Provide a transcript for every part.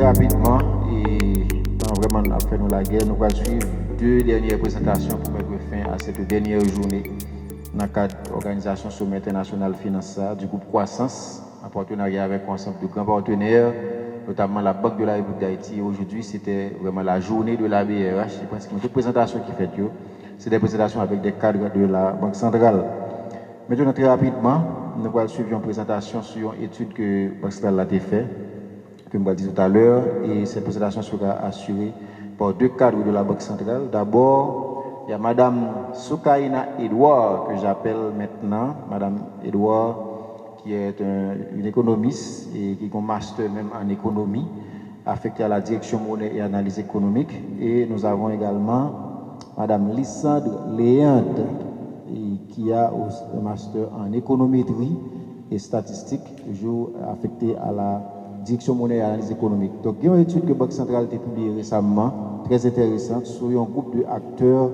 rapidement, et vraiment, après nous la guerre, nous allons suivre deux dernières présentations pour mettre fin à cette dernière journée dans le cadre de l'Organisation Sommet International Finance du groupe Croissance, en partenariat avec un ensemble de grands partenaires, notamment la Banque de la République d'Haïti. Aujourd'hui, c'était vraiment la journée de la BRH. Je pense que toutes les présentations qui faites, c'est des présentations avec des cadres de la Banque centrale. Maintenant, très rapidement, nous allons suivre une présentation sur une étude que la Banque centrale a faite, que je vais dire tout à l'heure, et cette présentation sera assurée par deux cadres de la Banque centrale. D'abord, il y a Madame Soukaina Edouard, que j'appelle maintenant, Madame Edouard, qui est une économiste et qui a un master même en économie, affectée à la direction monnaie et analyse économique. Et nous avons également Madame Lysandre Léante, qui a un master en économétrie et statistique, toujours affectée à la direction monnaie et analyse économique. Donc, il y a une étude que la Banque centrale a publiée récemment, très intéressante, sur un groupe d'acteurs,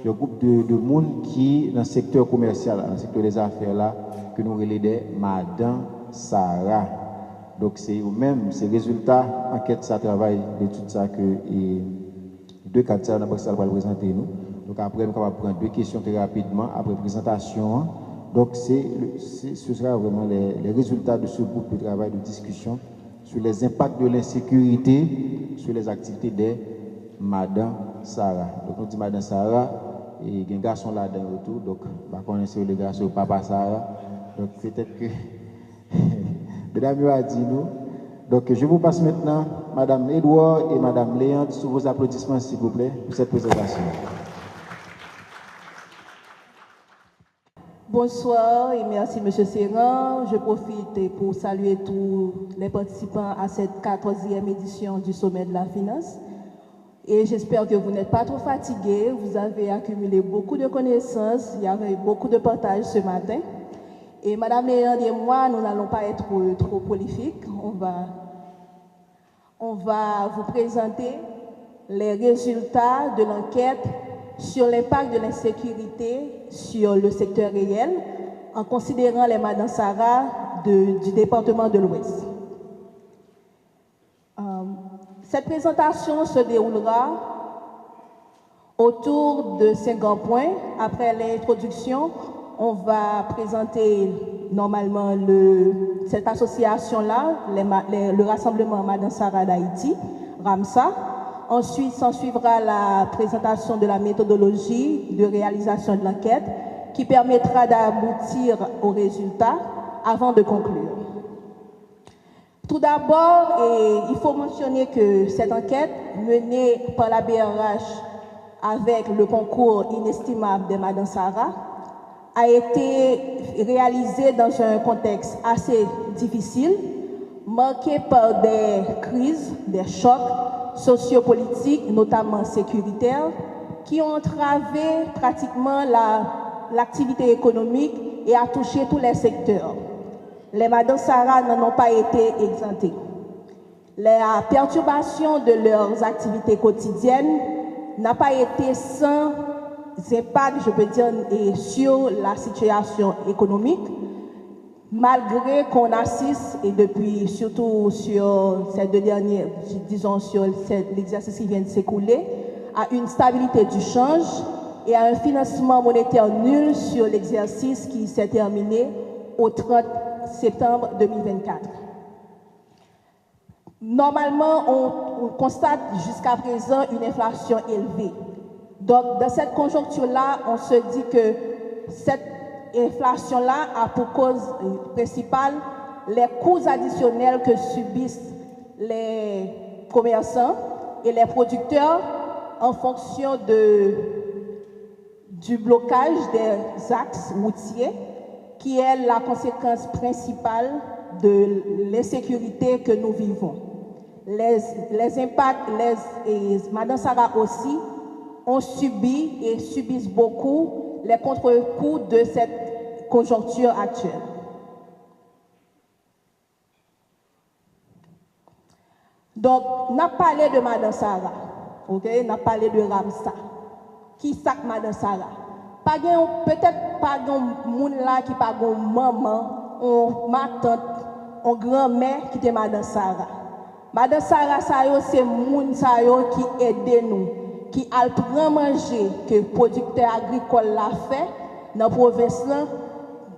un groupe de monde qui, dans le secteur commercial, dans le secteur des affaires, là, que nous relèvons Madame Sarah. Donc, c'est eux-mêmes, ces résultats, enquête, ça travail, d'études, ça que deux cadres de la Banque centrale va présenter nous. Donc, après, nous allons prendre deux questions très rapidement, après la présentation. Donc, ce sera vraiment les résultats de ce groupe de travail, de discussion sur les impacts de l'insécurité sur les activités de Madame Sarah. Donc, on dit Madame Sarah, et il y a un garçon là dans le retour, donc, on va connaître le garçon Papa Sarah. Donc, peut-être que, mesdames, a dit nous. Donc, je vous passe maintenant Madame Edouard et Madame Léante sous vos applaudissements, s'il vous plaît, pour cette présentation. Bonsoir et merci M. Serran. Je profite pour saluer tous les participants à cette 14e édition du Sommet de la Finance. Et j'espère que vous n'êtes pas trop fatigués. Vous avez accumulé beaucoup de connaissances. Il y avait beaucoup de partage ce matin. Et Madame Léande et moi, nous n'allons pas être trop prolifiques. On va vous présenter les résultats de l'enquête sur l'impact de l'insécurité sur le secteur réel, en considérant les Madame Sarah du département de l'Ouest. Cette présentation se déroulera autour de 5 grands points. Après l'introduction, on va présenter normalement cette association-là, le rassemblement Madame Sarah d'Haïti, RAMSA. Ensuite, s'en suivra la présentation de la méthodologie de réalisation de l'enquête qui permettra d'aboutir aux résultats avant de conclure. Tout d'abord, il faut mentionner que cette enquête menée par la BRH avec le concours inestimable de Madame Sarah a été réalisée dans un contexte assez difficile, marqué par des crises, des chocs sociopolitiques, notamment sécuritaires, qui ont entravé pratiquement l'activité économique et a touché tous les secteurs. Les Madame Sarah n'en ont pas été exemptées. La perturbation de leurs activités quotidiennes n'a pas été sans impact, je peux dire, sur la situation économique, malgré qu'on assiste, et depuis surtout sur ces deux derniers, disons sur l'exercice qui vient de s'écouler, à une stabilité du change et à un financement monétaire nul sur l'exercice qui s'est terminé au 30 septembre 2024. Normalement, on constate jusqu'à présent une inflation élevée. Donc, dans cette conjoncture-là, on se dit que cette inflation-là a pour cause principale les coûts additionnels que subissent les commerçants et les producteurs en fonction du blocage des axes routiers, qui est la conséquence principale de l'insécurité que nous vivons. Les impacts, et Madame Sarah aussi, ont subi et subissent beaucoup les contre-coups de cette conjoncture actuelle. Donc, on a parlé de Madame Sarah, ok? On a parlé de Ramsa. Qui sac Madame Sarah? Peut-être pas de monde là qui pas de maman, ou ma tante, ou grand-mère qui était Madame Sarah. Madame Sarah Sayo, c'est moun Sayo qui aide nous, qui a prend manger que producteur agricole l'a fait dans la province là,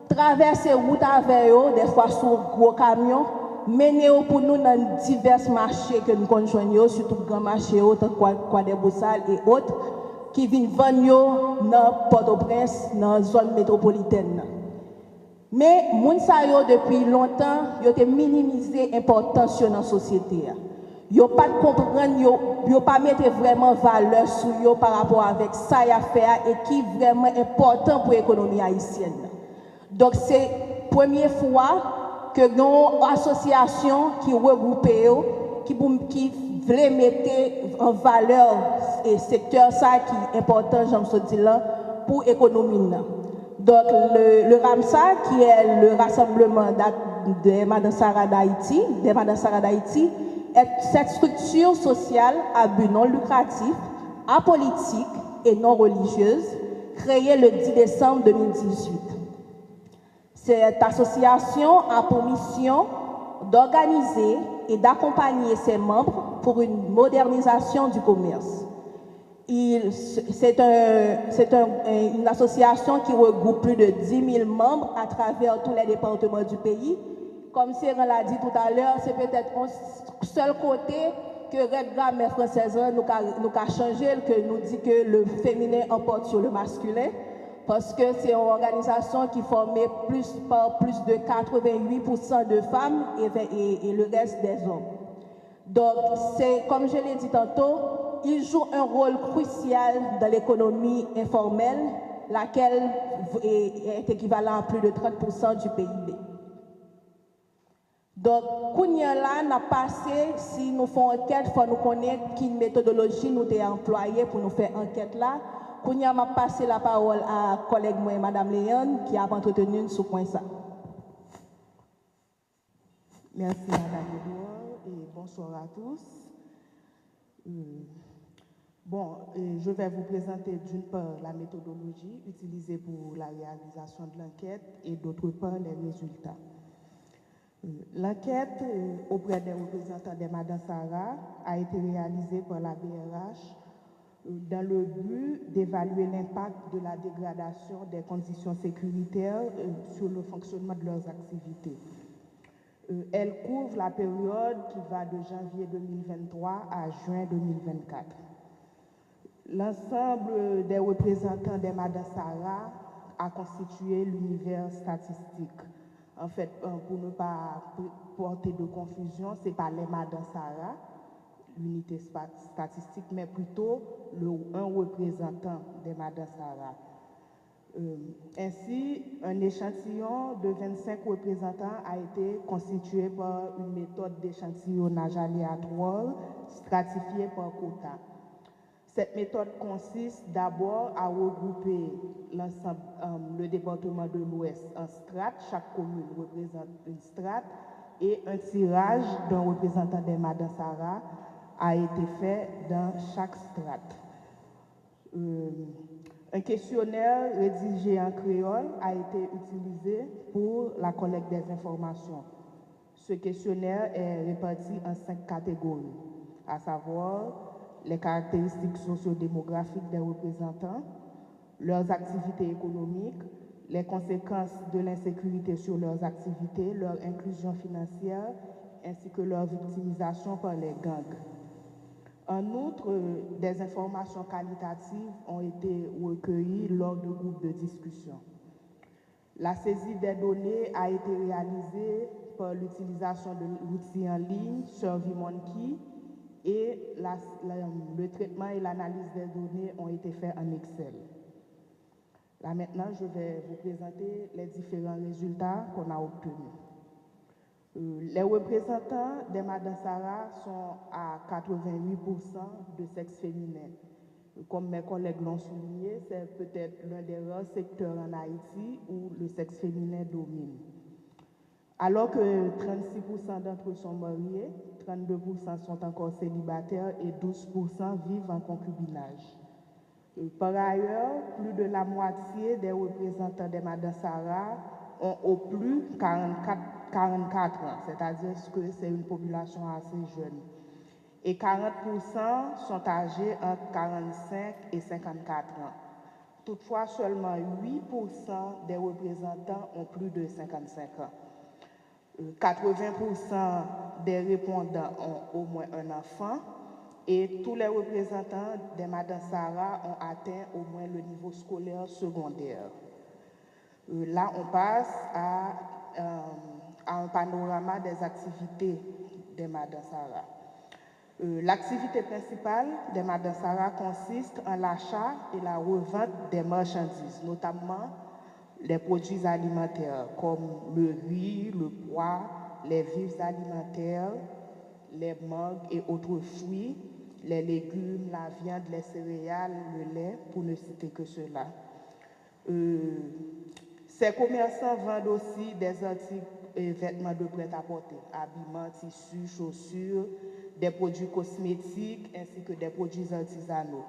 traverser route avec eux, des fois sur gros camions, mener pour nous dans divers marchés que nous conjoignons, surtout grands marchés, autant quoi des Boussales et autres, qui viennent vendre dans Port-au-Prince, dans la zone métropolitaine. Mais moun sa yo depuis longtemps, yo te minimisé l'importance dans la société. Yo pas comprendre, yo pas mettre vraiment valeur sur yo par rapport avec ça y a fait et qui est vraiment important pour l'économie haïtienne. Donc c'est la première fois que nos associations qui regroupent qui veulent mettre en valeur et secteur ça qui est important, j'aime ce dire là, pour l'économie. Donc, le RAMSA, qui est le rassemblement des Madame Sarah d'Haïti, est cette structure sociale à but non lucratif, apolitique et non religieuse, créée le 10 décembre 2018. Cette association a pour mission d'organiser et d'accompagner ses membres pour une modernisation du commerce. C'est une association qui regroupe plus de 10 000 membres à travers tous les départements du pays. Comme Séran l'a dit tout à l'heure, c'est peut-être un seul côté que Red Grammaire française nous a changé, que nous dit que le féminin emporte sur le masculin, parce que c'est une organisation qui formait par plus de 88% de femmes et le reste des hommes. Donc, comme je l'ai dit tantôt, il joue un rôle crucial dans l'économie informelle, laquelle est équivalent à plus de 30% du PIB. Donc, Kounia là n'a passé, si nous faisons enquête, il faut nous connaître quelle méthodologie nous avons employée pour nous faire enquête là. Kounia m'a passé la parole à collègue moi, Madame Léon, qui a entretenu ce point ça. Merci Madame Edouard et bonsoir à tous. Je vais vous présenter d'une part la méthodologie utilisée pour la réalisation de l'enquête et d'autre part les résultats. L'enquête auprès des représentants des Madame Sarah a été réalisée par la BRH dans le but d'évaluer l'impact de la dégradation des conditions sécuritaires sur le fonctionnement de leurs activités. Elle couvre la période qui va de janvier 2023 à juin 2024. L'ensemble des représentants des Madame Sarah a constitué l'univers statistique. En fait, pour ne pas porter de confusion, ce n'est pas les Madame Sarah, l'unité statistique, mais plutôt un représentant des Madame Sarah. Ainsi, un échantillon de 25 représentants a été constitué par une méthode d'échantillonnage aléatoire stratifiée par quota. Cette méthode consiste d'abord à regrouper le département de l'Ouest en strates. Chaque commune représente une strate et un tirage d'un représentant des Madame Sarah a été fait dans chaque strate. Un questionnaire rédigé en créole a été utilisé pour la collecte des informations. Ce questionnaire est réparti en 5 catégories, à savoir les caractéristiques socio-démographiques des représentants, leurs activités économiques, les conséquences de l'insécurité sur leurs activités, leur inclusion financière, ainsi que leur victimisation par les gangs. En outre, des informations qualitatives ont été recueillies lors de groupes de discussion. La saisie des données a été réalisée par l'utilisation de l'outil en ligne SurveyMonkey et le traitement et l'analyse des données ont été faits en Excel. Là maintenant, je vais vous présenter les différents résultats qu'on a obtenus. Les représentants des Madame Sarah sont à 88% de sexe féminin. Comme mes collègues l'ont souligné, c'est peut-être l'un des rares secteurs en Haïti où le sexe féminin domine. Alors que 36% d'entre eux sont mariés, 32% sont encore célibataires et 12% vivent en concubinage. Par ailleurs, plus de la moitié des représentants des Madame Sarah ont au plus 44 ans, c'est-à-dire que c'est une population assez jeune. Et 40% sont âgés entre 45 et 54 ans. Toutefois, seulement 8% des représentants ont plus de 55 ans. 80% des répondants ont au moins un enfant et tous les représentants des Madansara ont atteint au moins le niveau scolaire secondaire. Là, on passe à un panorama des activités des Madansara. L'activité principale des Madansara consiste en l'achat et la revente des marchandises, notamment les produits alimentaires comme le riz, le pois, les vivres alimentaires, les mangues et autres fruits, les légumes, la viande, les céréales, le lait, pour ne citer que cela. Ces commerçants vendent aussi des articles et vêtements de prêt-à-porter, habillements, tissus, chaussures, des produits cosmétiques ainsi que des produits artisanaux.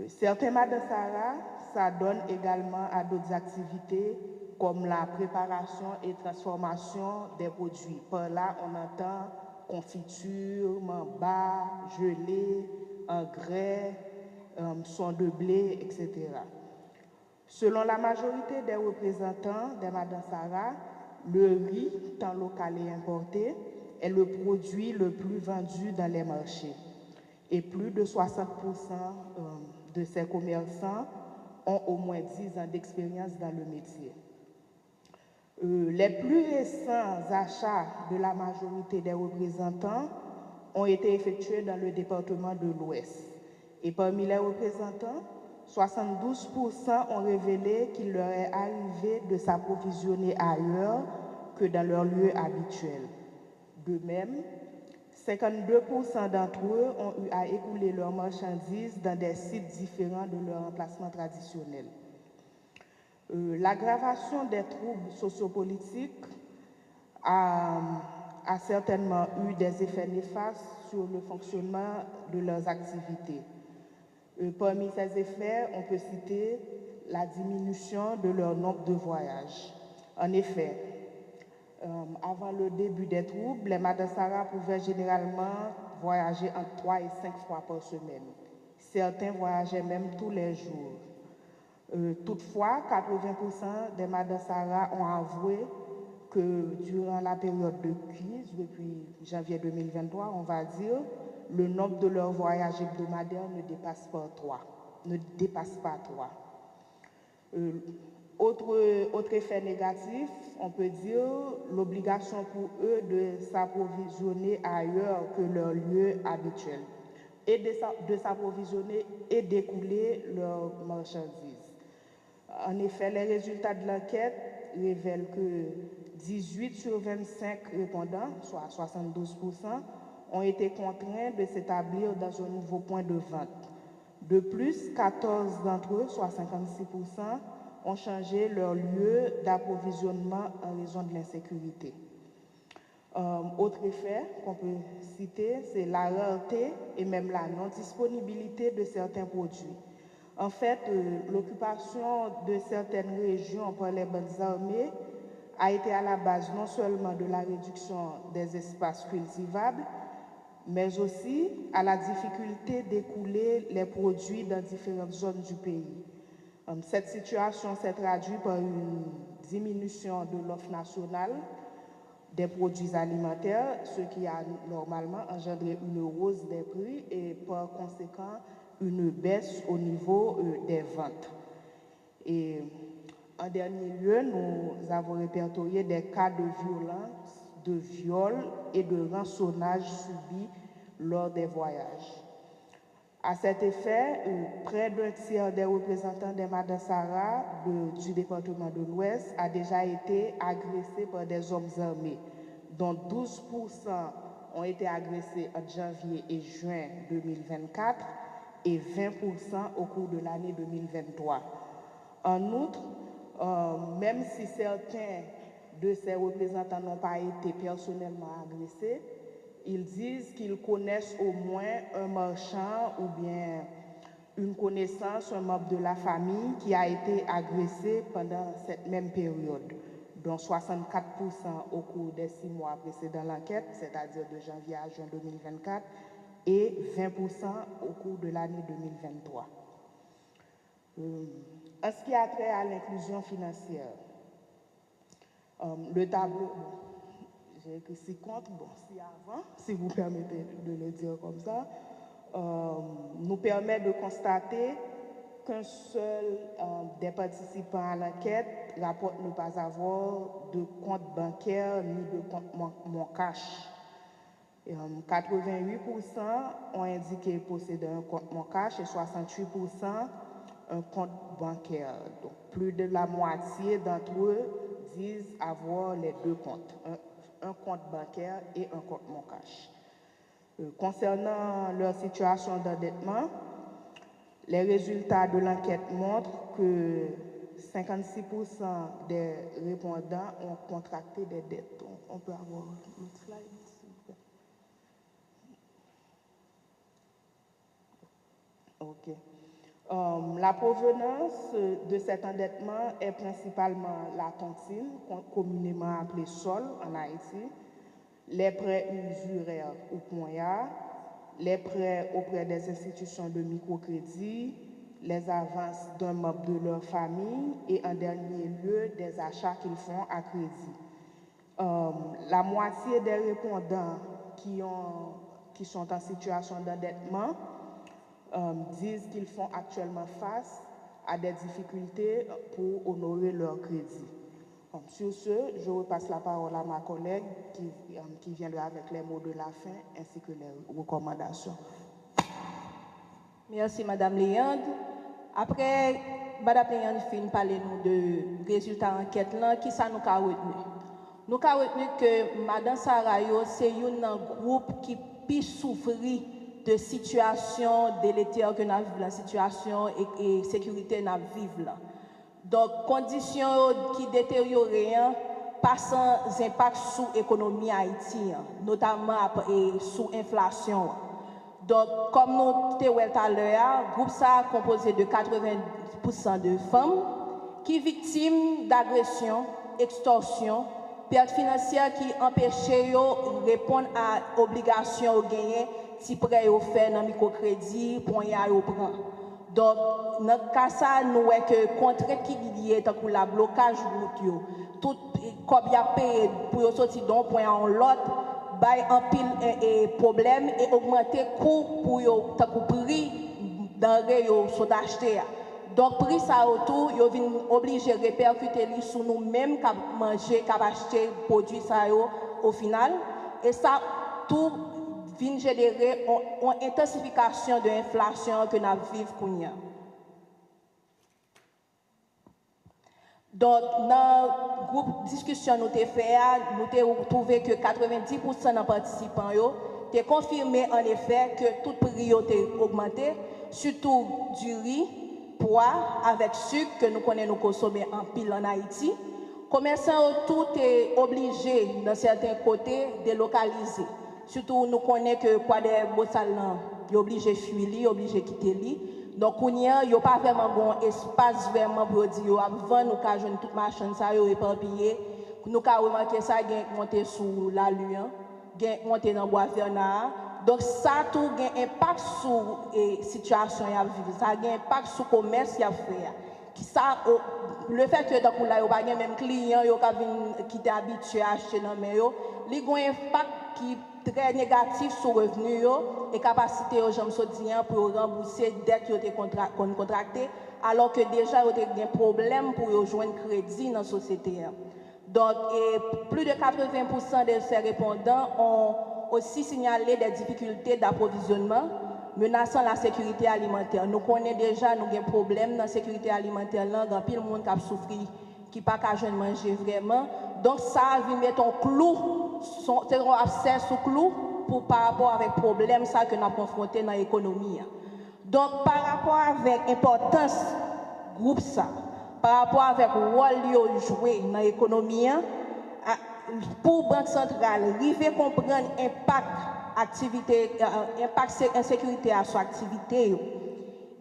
Certains Madansara s'adonnent également à d'autres activités comme la préparation et transformation des produits. Par là, on entend confiture, mamba, gelée, engrais, son de blé, etc. Selon la majorité des représentants des Madansara, le riz, tant local et importé, est le produit le plus vendu dans les marchés. Et plus de 60% de ces commerçants ont au moins 10 ans d'expérience dans le métier. Les plus récents achats de la majorité des représentants ont été effectués dans le département de l'Ouest. Et parmi les représentants, 72% ont révélé qu'il leur est arrivé de s'approvisionner ailleurs que dans leur lieu habituel. De même, 52% d'entre eux ont eu à écouler leurs marchandises dans des sites différents de leur emplacement traditionnel. L'aggravation des troubles sociopolitiques a certainement eu des effets néfastes sur le fonctionnement de leurs activités. Parmi ces effets, on peut citer la diminution de leur nombre de voyages. En effet, avant le début des troubles, les Madansara pouvaient généralement voyager entre 3 et 5 fois par semaine. Certains voyageaient même tous les jours. Toutefois, 80% des Madansara ont avoué que durant la période de crise, depuis janvier 2023, on va dire, le nombre de leurs voyages hebdomadaires ne dépasse pas 3. Autre effet négatif, on peut dire l'obligation pour eux de s'approvisionner ailleurs que leur lieu habituel et de s'approvisionner et d'écouler leurs marchandises. En effet, les résultats de l'enquête révèlent que 18 sur 25 répondants, soit 72%, ont été contraints de s'établir dans un nouveau point de vente. De plus, 14 d'entre eux, soit 56%, ont changé leur lieu d'approvisionnement en raison de l'insécurité. Autre effet qu'on peut citer, c'est la rareté et même la non-disponibilité de certains produits. En fait, l'occupation de certaines régions par les bandes armées a été à la base non seulement de la réduction des espaces cultivables, mais aussi à la difficulté d'écouler les produits dans différentes zones du pays. Cette situation s'est traduite par une diminution de l'offre nationale des produits alimentaires, ce qui a normalement engendré une hausse des prix et par conséquent une baisse au niveau des ventes. Et en dernier lieu, nous avons répertorié des cas de violence, de viol et de rançonnage subis lors des voyages. À cet effet, près d'un tiers des représentants des Madansara du département de l'Ouest a déjà été agressé par des hommes armés, dont 12% ont été agressés en janvier et juin 2024 et 20% au cours de l'année 2023. En outre, même si certains de ces représentants n'ont pas été personnellement agressés, ils disent qu'ils connaissent au moins un marchand ou bien une connaissance, un membre de la famille qui a été agressé pendant cette même période, dont 64% au cours des 6 mois précédant l'enquête, c'est-à-dire de janvier à juin 2024, et 20% au cours de l'année 2023. En ce qui a trait à l'inclusion financière, le tableau, j'ai écrit 6 comptes, si avant, si vous permettez de le dire comme ça, nous permet de constater qu'un seul des participants à l'enquête rapporte ne pas avoir de compte bancaire ni de compte mon cash. 88% ont indiqué posséder un compte mon cash et 68% un compte bancaire. Donc, plus de la moitié d'entre eux disent avoir les deux comptes, un compte bancaire et un compte mon cash. Concernant leur situation d'endettement, les résultats de l'enquête montrent que 56% des répondants ont contracté des dettes. On peut avoir l'autre slide, s'il vous plaît. OK. La provenance de cet endettement est principalement la tontine, communément appelée sol en Haïti, les prêts usuraires ou poignards, les prêts auprès des institutions de microcrédit, les avances d'un membre de leur famille et en dernier lieu des achats qu'ils font à crédit. La moitié des répondants qui sont en situation d'endettement disent qu'ils font actuellement face à des difficultés pour honorer leur crédit. Sur ce, je repasse la parole à ma collègue qui viendra avec les mots de la fin ainsi que les recommandations. Merci Madame Léande. Après, Madame Léande fin parler nous de résultats d'enquête là, qui ça nous a retenu? Nous avons retenu que Madame Sarayo c'est un groupe qui peut souffrir de situation délétère que nous vivons, la situation et sécurité nous vivons là. Donc, conditions qui détériorent, pas sans impact sur l'économie haïtienne, notamment sous l'inflation. Donc, comme nous l'avons dit tout à l'heure, le groupe ça composé de 80% de femmes qui sont victimes d'agressions, extorsions, pertes financières qui empêchent de répondre à l'obligation de gagner si prêt au fait dans le microcrédit pour y aller au prend. Donc, dans le cas ça, nous voyons que contre qui est tant que le blocage route, tout comme il y a payé pour sortir d'un point à l'autre, bail en pile et problème et augmenter coût pour tant que prix denrées yo sont achetés. Donc prix ça autour, yo vinn obligé répercuter li sur nous mêmes qui manger, qui acheter produit ça yo au final et ça tout vient générer une intensification de l'inflation que nous vivons kounya. Donc, dans le groupe discussion nous avons fait, nous avons trouvé que 90% des participants ont confirmé en effet que tout prix a augmenté, surtout du riz, pois avec sucre que nous connaissons consommer en pile en Haïti. Commerçants tout est obligé dans certains côtés de localiser. Surtout nous connaissons que quoi des bossalans, ils sont obligés de fuir, ils sont obligés de quitter lui. Donc il n'y a pas vraiment bon espace vraiment pour dire avant nous avons joué toute machine ça yo éparpillé. Nous avons remarqué ça gain monter sous la Luan, gain monter dans Bois Vernard. Donc ça tout gain impact sur situation y a vivre, ça gain impact sur commerce y a fait. Qui ça le fait que donc là yo pas gain même client yo qui étaient habitués à acheter dans mais yo, li gon impact qui très négatif sur revenu et capacité aux gens sodiens pour rembourser dette qui ont été contractées alors que déjà ils ont des problèmes pour joindre crédit dans la société. Donc plus de 80% de ces répondants ont aussi signalé des difficultés d'approvisionnement menaçant la sécurité alimentaire. Nous connaissons déjà nous des problèmes dans la sécurité alimentaire là, dans pile monde qui a souffert qui pas qu'à jeune manger vraiment. Donc ça vient mettre un clou c'est un abcès sous clou pour par rapport avec problème ça que nous avons confronté dans l'économie. Donc par rapport avec l'importance groupe ça, par rapport avec le rôle joué dans l'économie, pour Banque centrale, arriver comprendre l'impact activité, impact insécurité à son activité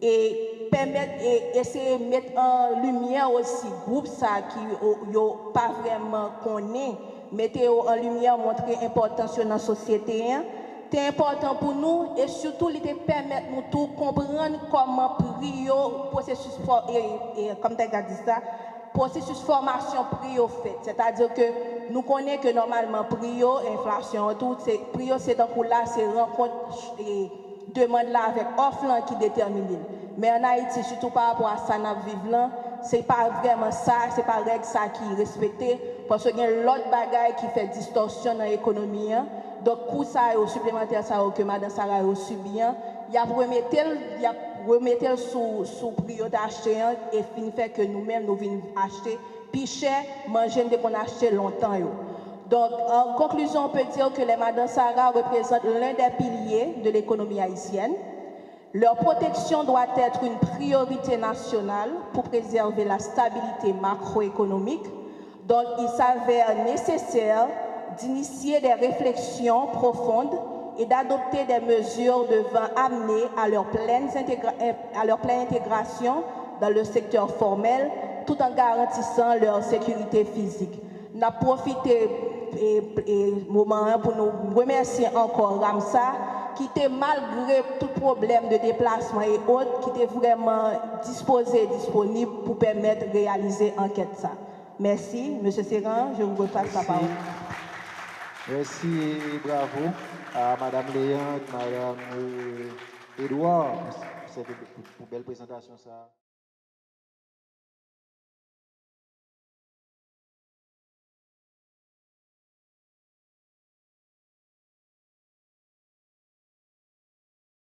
et permettre et essayer de mettre en lumière aussi groupe ça qui yo pas vraiment connaît, mettez en lumière, montrer l'importance dans la société. C'est important pour nous et surtout il permettre nous tout comprendre comment prio processus et comme tu as dit ça, processus formation prio fait. C'est-à-dire que nous connaissons que normalement prio, inflation, tout, prio c'est donc là, c'est rencontre et demande là avec offre qui détermine. Mais en Haïti, surtout par rapport à ça, nous vivons là, c'est pas vraiment ça, c'est pas règle ça qui est respecté, parce qu'il y a l'autre bagaille qui fait distorsion dans l'économie. Donc, pour ça, au supplémentaire, ça que Mme Sarah a subi, il y a remettre sous priorité d'acheter et fin fait que nous-mêmes, nous venons acheter plus cher, manger dès qu'on a acheté longtemps. Donc, en conclusion, on peut dire que les Mme Sarah représentent l'un des piliers de l'économie haïtienne. Leur protection doit être une priorité nationale pour préserver la stabilité macroéconomique. Donc, il s'avère nécessaire d'initier des réflexions profondes et d'adopter des mesures devant amener à leur pleine intégration dans le secteur formel, tout en garantissant leur sécurité physique. Nous avons profité moment pour nous remercier encore Ramsa, qui était malgré tout problème de déplacement et autres, qui était vraiment disponible pour permettre de réaliser l'enquête. Merci, M. Serran, je vous repasse la parole. Merci, bravo à Mme Léante, Mme Edouard, pour cette belle présentation. Ça.